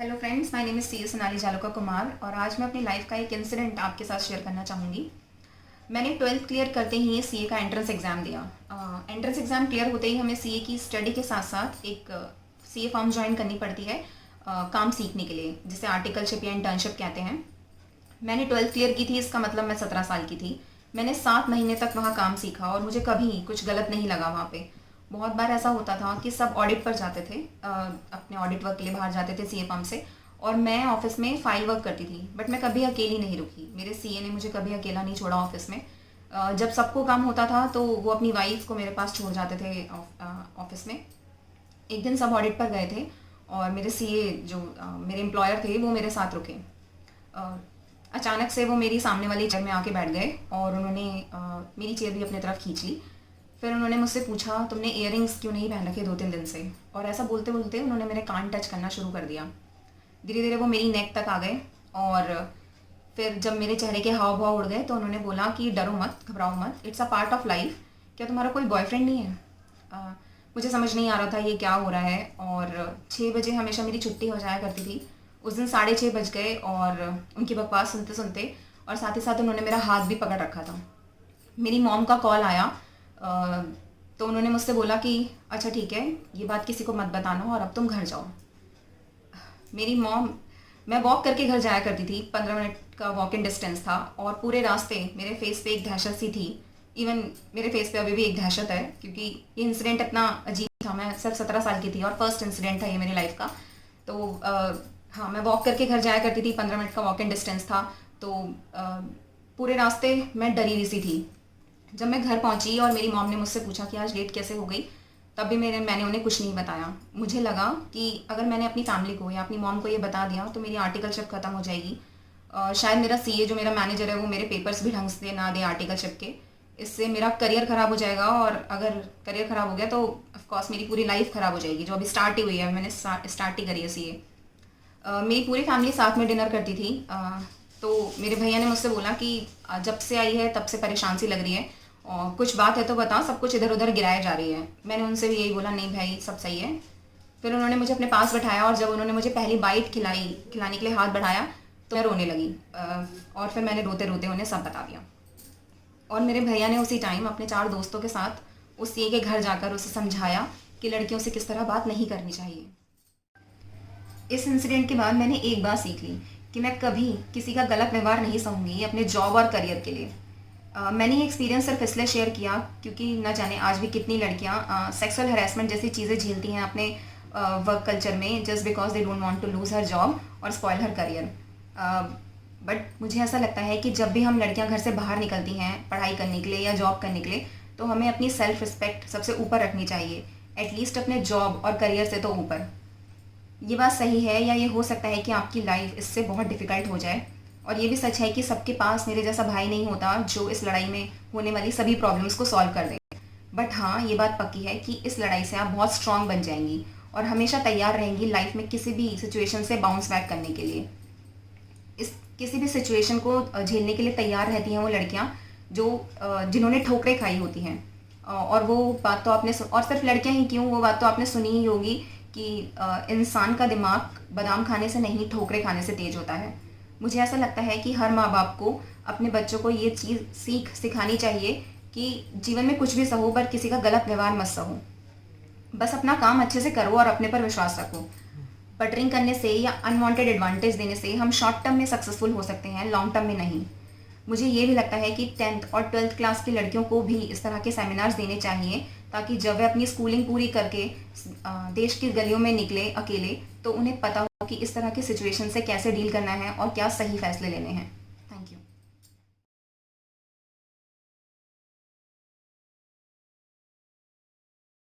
Hello friends, my name is C Sonali Jaluka Kumar और आज मैं अपनी लाइफ का एक इंसिडेंट आपके साथ शेयर करना चाहूँगी। मैंने 12th क्लियर करते ही सीए का एंट्रेंस एग्ज़ाम दिया। एंट्रेंस एग्ज़ाम क्लियर होते ही हमें सीए की स्टडी के साथ साथ एक सीए फर्म ज्वाइन करनी पड़ती है काम सीखने के लिए, जिसे आर्टिकलशिप या इंटर्नशिप कहते हैं। मैंने 12th क्लियर की थी, इसका मतलब मैं 17 साल की थी। मैंने 7 महीने तक वहाँ काम सीखा और मुझे कभी कुछ गलत नहीं लगा वहाँ पे। बहुत बार ऐसा होता था कि सब ऑडिट पर जाते थे, अपने ऑडिट वर्क के लिए बाहर जाते थे सीए फर्म से, और मैं ऑफिस में फाइल वर्क करती थी। बट मैं कभी अकेली नहीं रुकी, मेरे सीए ने मुझे कभी अकेला नहीं छोड़ा ऑफिस में। जब सबको काम होता था तो वो अपनी वाइफ को मेरे पास छोड़ जाते थे ऑफिस में। एक दिन सब ऑडिट पर गए थे और मेरे सीए जो मेरे एम्प्लॉयर थे वो मेरे साथ रुके। अ, अचानक से वो मेरी सामने वाली चेयर में आके बैठ गए और उन्होंने मेरी चेयर भी अपनी तरफ खींच ली। फिर उन्होंने मुझसे पूछा, तुमने इयररिंग्स क्यों नहीं पहन रखे 2-3 दिन से? और ऐसा बोलते बोलते उन्होंने मेरे कान टच करना शुरू कर दिया। धीरे धीरे वो मेरी नेक तक आ गए और फिर जब मेरे चेहरे के हाव भाव उड़ गए तो उन्होंने बोला कि डरो मत, घबराओ मत, it's a part of life. क्या तुम्हारा कोई बॉयफ्रेंड नहीं है? अ, मुझे समझ नहीं आ रहा था ये क्या हो रहा है। और 6 बजे हमेशा मेरी छुट्टी हो जाया करती थी। उस दिन 6:30 बज गए और उनकी बकवास सुनते सुनते और साथ ही साथ उन्होंने मेरा हाथ भी पकड़ रखा था। मेरी मॉम का कॉल आया। अ, तो उन्होंने मुझसे बोला कि अच्छा ठीक है, ये बात किसी को मत बताना और अब तुम घर जाओ। मेरी मॉम, मैं वॉक करके घर जाया करती थी, 15 मिनट का वॉक इन डिस्टेंस था और पूरे रास्ते मेरे फेस पे एक दहशत सी थी। इवन मेरे फेस पे अभी भी एक दहशत है, क्योंकि ये इंसिडेंट इतना अजीब था। मैं सिर्फ 17 साल की थी और फर्स्ट इंसिडेंट था ये मेरी लाइफ का। तो हाँ, मैं वॉक करके घर जाया करती थी, 15 मिनट का वॉक इन डिस्टेंस था। तो पूरे रास्ते मैं डरी हुई सी थी। जब मैं घर पहुंची और मेरी मॉम ने मुझसे पूछा कि आज लेट कैसे हो गई, तब भी मैंने उन्हें कुछ नहीं बताया। मुझे लगा कि अगर मैंने अपनी फैमिली को या अपनी मॉम को ये बता दिया तो मेरी आर्टिकलशिप ख़त्म हो जाएगी। शायद मेरा सीए जो मेरा मैनेजर है वो मेरे पेपर्स भी ढंग से ना दे आर्टिकलशिप के। इससे मेरा करियर ख़राब हो जाएगा और अगर करियर ख़राब हो गया तो ऑफकोर्स मेरी पूरी लाइफ ख़राब हो जाएगी, जो अभी स्टार्ट ही हुई है। मैंने स्टार्ट ही करी है सीए। मेरी पूरी फैमिली साथ में डिनर करती थी। तो मेरे भैया ने मुझसे बोला कि जब से आई है तब से परेशान सी लग रही है और कुछ बात है तो बता, सब कुछ इधर उधर गिराया जा रही है। मैंने उनसे भी यही बोला, नहीं भाई सब सही है। फिर उन्होंने मुझे अपने पास बैठाया और जब उन्होंने मुझे पहली बाइट खिलाने के लिए हाथ बढ़ाया तो मैं रोने लगी। और फिर मैंने रोते रोते उन्हें सब बता दिया। और मेरे भैया ने उसी टाइम अपने 4 दोस्तों के साथ उस सीए के घर जाकर उसे समझाया कि लड़कियों से किस तरह बात नहीं करनी चाहिए। इस इंसिडेंट के बाद मैंने एक बात सीख ली कि मैं कभी किसी का गलत व्यवहार नहीं सहूँगी अपने जॉब और करियर के लिए। मैंने ये एक्सपीरियंस सिर्फ इसलिए शेयर किया क्योंकि न जाने आज भी कितनी लड़कियाँ सेक्सुअल हरासमेंट जैसी चीज़ें झेलती हैं अपने वर्क कल्चर में, just because they don't want to lose her job और स्पॉइल हर करियर। बट मुझे ऐसा लगता है कि जब भी हम लड़कियां घर से बाहर निकलती हैं पढ़ाई करने के लिए या जॉब करने के लिए, तो हमें अपनी सेल्फ रिस्पेक्ट सबसे ऊपर रखनी चाहिए, एटलीस्ट अपने जॉब और करियर से तो ऊपर। ये बात सही है या ये हो सकता है कि आपकी लाइफ इससे बहुत डिफ़िकल्ट हो जाए। और ये भी सच है कि सबके पास मेरे जैसा भाई नहीं होता जो इस लड़ाई में होने वाली सभी प्रॉब्लम्स को सॉल्व कर दे। बट हाँ, ये बात पक्की है कि इस लड़ाई से आप बहुत स्ट्रांग बन जाएंगी और हमेशा तैयार रहेंगी लाइफ में किसी भी सिचुएशन से बाउंस बैक करने के लिए। इस किसी भी सिचुएशन को झेलने के लिए तैयार रहती हैं वो लड़कियां जो जिन्होंने ठोकरें खाई होती हैं। और वो बात तो आपने और सिर्फ लड़कियां ही क्यों, वो बात तो आपने सुनी ही होगी कि इंसान का दिमाग बादाम खाने से नहीं ठोकरें खाने से तेज होता है। मुझे ऐसा लगता है कि हर माँ बाप को अपने बच्चों को ये चीज़ सिखानी चाहिए कि जीवन में कुछ भी सहो पर किसी का गलत व्यवहार मत सहो। बस अपना काम अच्छे से करो और अपने पर विश्वास रखो। बटरिंग करने से या अनवांटेड एडवांटेज देने से हम शॉर्ट टर्म में सक्सेसफुल हो सकते हैं, लॉन्ग टर्म में नहीं। मुझे ये भी लगता है कि 10th और 12th क्लास की लड़कियों को भी इस तरह के सेमिनार्स देने चाहिए, ताकि जब वे अपनी स्कूलिंग पूरी करके देश की गलियों में निकले अकेले तो उन्हें पता हो कि इस तरह की सिचुएशन से कैसे डील करना है और क्या सही फैसले लेने हैं।